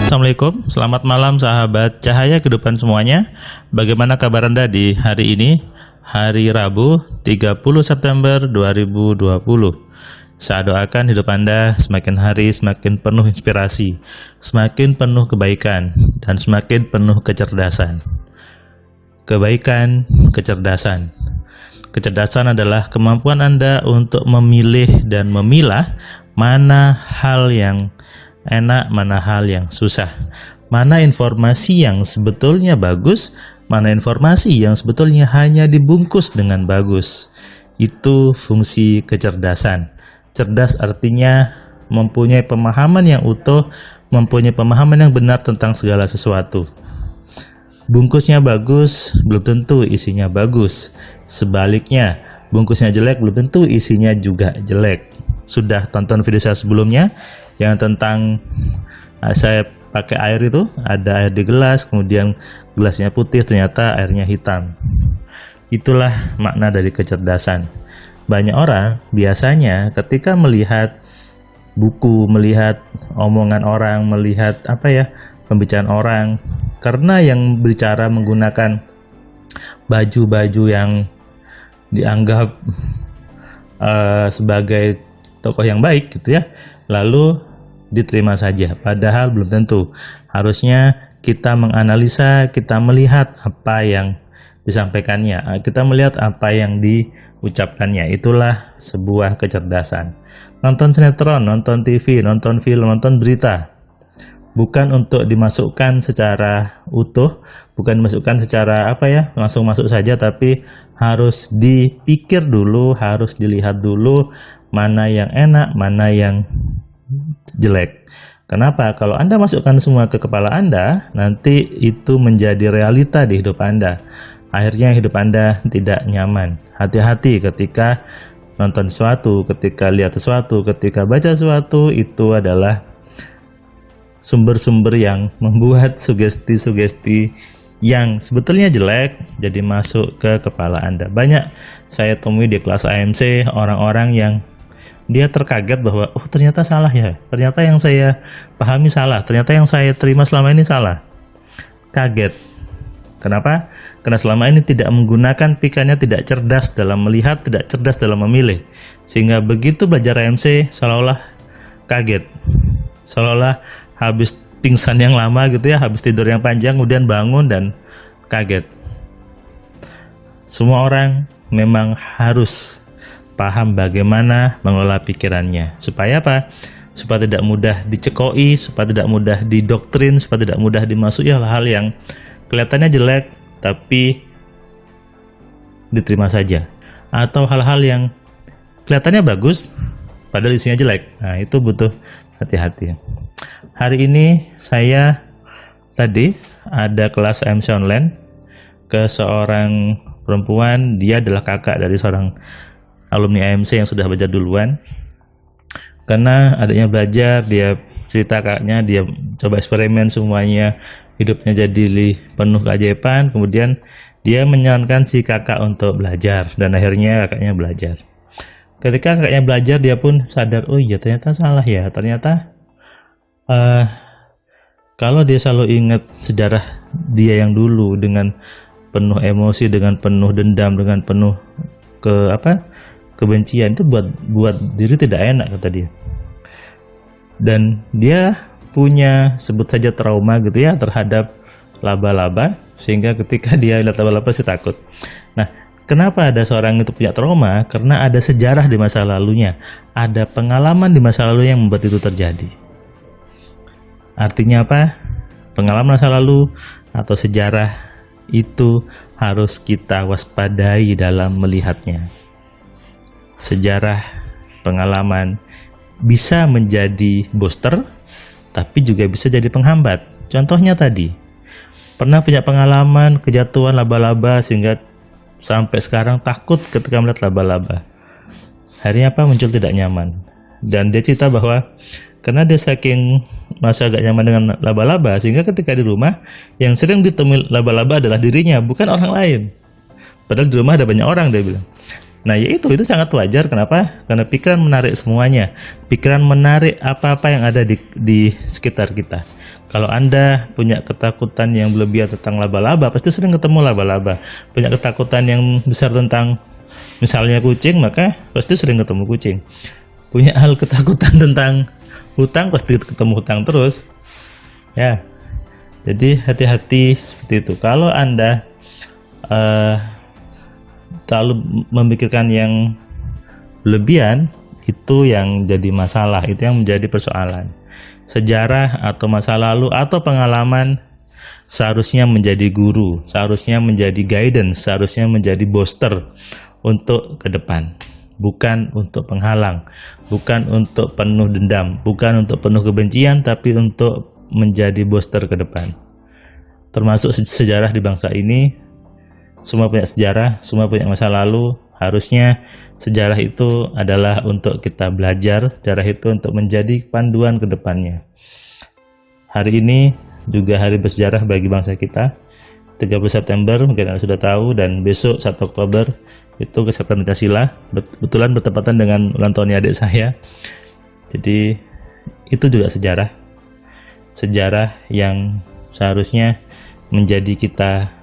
Assalamualaikum, selamat malam sahabat cahaya kehidupan semuanya. Bagaimana kabar Anda di hari ini? Hari Rabu 30 September 2020. Saya doakan hidup Anda semakin hari semakin penuh inspirasi, semakin penuh kebaikan, dan semakin penuh kecerdasan. Kebaikan, kecerdasan. Kecerdasan adalah kemampuan Anda untuk memilih dan memilah mana hal yang enak, mana hal yang susah, mana informasi yang sebetulnya bagus, mana informasi yang sebetulnya hanya dibungkus dengan bagus. Itu fungsi kecerdasan. Cerdas artinya mempunyai pemahaman yang utuh, mempunyai pemahaman yang benar tentang segala sesuatu. Bungkusnya bagus, belum tentu isinya bagus. Sebaliknya, bungkusnya jelek, belum tentu isinya juga jelek. Sudah tonton video saya sebelumnya yang tentang saya pakai air itu, ada air di gelas, kemudian gelasnya putih, ternyata airnya hitam. Itulah makna dari kecerdasan. Banyak orang biasanya ketika melihat buku, melihat omongan orang, melihat pembicaraan orang, karena yang berbicara menggunakan baju-baju yang dianggap sebagai tokoh yang baik gitu ya, lalu diterima saja, padahal belum tentu. Harusnya kita menganalisa, kita melihat apa yang disampaikannya, kita melihat apa yang diucapkannya. Itulah sebuah kecerdasan. Nonton sinetron, nonton TV, nonton film, nonton berita, bukan untuk dimasukkan secara utuh, bukan dimasukkan secara langsung masuk saja, tapi harus dipikir dulu, harus dilihat dulu mana yang enak, mana yang jelek. Kenapa? Kalau Anda masukkan semua ke kepala Anda, nanti itu menjadi realita di hidup Anda. Akhirnya hidup Anda tidak nyaman. Hati-hati ketika nonton sesuatu, ketika lihat sesuatu, ketika baca sesuatu, itu adalah sumber-sumber yang membuat sugesti-sugesti yang sebetulnya jelek jadi masuk ke kepala Anda. Banyak saya temui di kelas AMC orang-orang yang dia terkaget bahwa ternyata salah ya, ternyata yang saya pahami salah, ternyata yang saya terima selama ini salah. Kaget. Kenapa? Karena selama ini tidak menggunakan pikirannya, tidak cerdas dalam melihat, tidak cerdas dalam memilih, sehingga begitu belajar AMC seolah-olah kaget, seolah-olah habis pingsan yang lama gitu ya, habis tidur yang panjang, kemudian bangun dan kaget. Semua orang memang harus paham bagaimana mengelola pikirannya. Supaya apa? Supaya tidak mudah dicekoi, supaya tidak mudah didoktrin, supaya tidak mudah dimasuki hal-hal yang kelihatannya jelek tapi diterima saja, atau hal-hal yang kelihatannya bagus padahal isinya jelek. Nah, itu butuh hati-hati. Hari ini saya tadi ada kelas AMC online ke seorang perempuan. Dia adalah kakak dari seorang alumni AMC yang sudah belajar duluan. Karena adanya belajar, dia cerita kakaknya, dia coba eksperimen semuanya, hidupnya jadi penuh keajaiban. Kemudian dia menyarankan si kakak untuk belajar, dan akhirnya kakaknya belajar. Ketika kakaknya belajar, dia pun sadar, oh iya ternyata salah ya, ternyata kalau dia selalu ingat sejarah dia yang dulu dengan penuh emosi, dengan penuh dendam, dengan penuh kebencian, itu buat diri tidak enak, kata dia. Dan dia punya sebut saja trauma gitu ya terhadap laba-laba, sehingga ketika dia lihat laba-laba sih takut. Nah, kenapa ada seorang itu punya trauma? Karena ada sejarah di masa lalunya, ada pengalaman di masa lalu yang membuat itu terjadi. Artinya apa? Pengalaman masa lalu atau sejarah itu harus kita waspadai dalam melihatnya. Sejarah, pengalaman bisa menjadi booster, tapi juga bisa jadi penghambat. Contohnya tadi, pernah punya pengalaman kejatuhan laba-laba sehingga sampai sekarang takut ketika melihat laba-laba. Akhirnya muncul tidak nyaman. Dan dia cerita bahwa karena dia saking masa agak nyaman dengan laba-laba, sehingga ketika di rumah yang sering ditemui laba-laba adalah dirinya, bukan orang lain. Padahal di rumah ada banyak orang, dia bilang. Nah, itu sangat wajar. Kenapa? Karena pikiran menarik semuanya. Pikiran menarik apa-apa yang ada di sekitar kita. Kalau Anda punya ketakutan yang berlebihan tentang laba-laba, pasti sering ketemu laba-laba. Punya ketakutan yang besar tentang misalnya kucing, maka pasti sering ketemu kucing. Punya ketakutan tentang hutang, pasti ketemu hutang terus. Ya. Jadi hati-hati seperti itu. Kalau Anda terlalu memikirkan yang berlebihan, itu yang jadi masalah, itu yang menjadi persoalan. Sejarah atau masa lalu atau pengalaman seharusnya menjadi guru, seharusnya menjadi guidance, seharusnya menjadi booster untuk ke depan, bukan untuk penghalang, bukan untuk penuh dendam, bukan untuk penuh kebencian, tapi untuk menjadi booster ke depan. Termasuk sejarah di bangsa ini. Semua punya sejarah, semua punya masa lalu. Harusnya sejarah itu adalah untuk kita belajar, sejarah itu untuk menjadi panduan ke depannya. Hari ini juga hari bersejarah bagi bangsa kita. 30 September mungkin Anda sudah tahu, dan besok 1 Oktober itu Kesatuan Pancasila. Kebetulan bertepatan dengan ulang tahun adik saya. Jadi itu juga sejarah. Sejarah yang seharusnya menjadi kita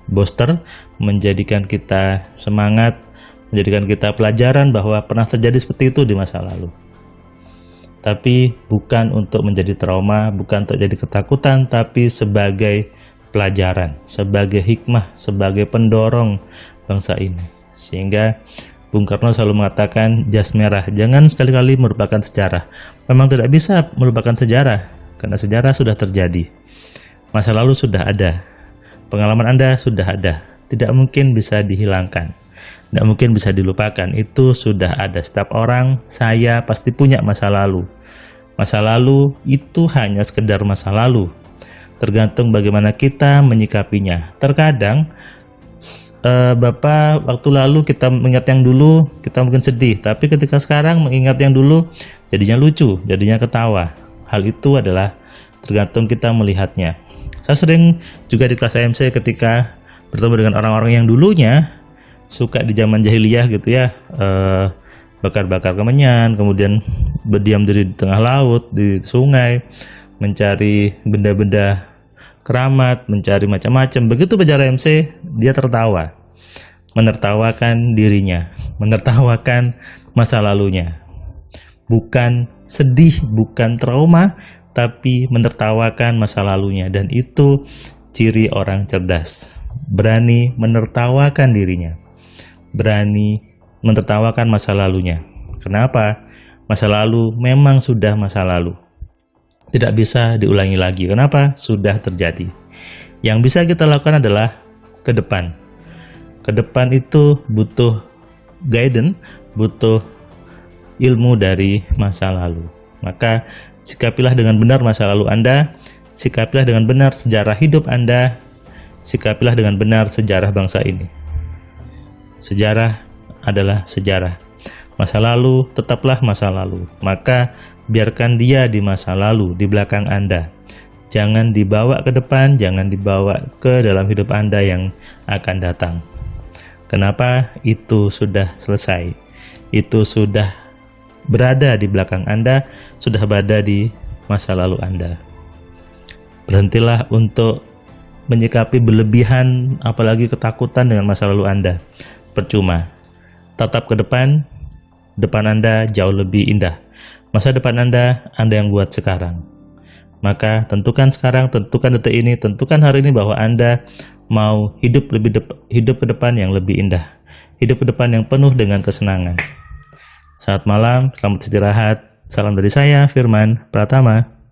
booster, menjadikan kita semangat, menjadikan kita pelajaran bahwa pernah terjadi seperti itu di masa lalu. Tapi bukan untuk menjadi trauma, bukan untuk jadi ketakutan, tapi sebagai pelajaran, sebagai hikmah, sebagai pendorong bangsa ini. Sehingga Bung Karno selalu mengatakan jas merah, jangan sekali-kali merupakan sejarah. Memang tidak bisa merupakan sejarah, karena sejarah sudah terjadi. Masa lalu sudah ada. Pengalaman Anda sudah ada, tidak mungkin bisa dihilangkan, tidak mungkin bisa dilupakan. Itu sudah ada. Setiap orang, saya pasti punya masa lalu. Masa lalu itu hanya sekedar masa lalu, tergantung bagaimana kita menyikapinya. Terkadang Bapak, waktu lalu kita mengingat yang dulu, kita mungkin sedih, tapi ketika sekarang mengingat yang dulu, jadinya lucu, jadinya ketawa. Hal itu adalah tergantung kita melihatnya. Saya sering juga di kelas AMC ketika bertemu dengan orang-orang yang dulunya suka di zaman jahiliyah gitu ya, bakar-bakar kemenyan, kemudian berdiam diri di tengah laut, di sungai, mencari benda-benda keramat, mencari macam-macam. Begitu bicara MC, dia tertawa, menertawakan dirinya, menertawakan masa lalunya. Bukan sedih, bukan trauma, tapi menertawakan masa lalunya. Dan itu ciri orang cerdas, berani menertawakan dirinya, berani menertawakan masa lalunya. Kenapa? Masa lalu memang sudah masa lalu, tidak bisa diulangi lagi. Kenapa? Sudah terjadi. Yang bisa kita lakukan adalah ke depan. Ke depan itu butuh guidance, butuh ilmu dari masa lalu. Maka sikapilah dengan benar masa lalu Anda, sikapilah dengan benar sejarah hidup Anda, sikapilah dengan benar sejarah bangsa ini. Sejarah adalah sejarah. Masa lalu tetaplah masa lalu. Maka biarkan dia di masa lalu, di belakang Anda. Jangan dibawa ke depan, jangan dibawa ke dalam hidup Anda yang akan datang. Kenapa? Itu sudah selesai. Itu sudah berada di belakang Anda, sudah berada di masa lalu Anda. Berhentilah untuk menyikapi berlebihan, apalagi ketakutan dengan masa lalu Anda. Percuma. Tatap ke depan, depan Anda jauh lebih indah. Masa depan Anda yang buat sekarang. Maka tentukan sekarang, tentukan detik ini, tentukan hari ini bahwa Anda mau hidup ke depan yang lebih indah. Hidup ke depan yang penuh dengan kesenangan. Selamat malam, selamat istirahat. Salam dari saya, Firman Pratama.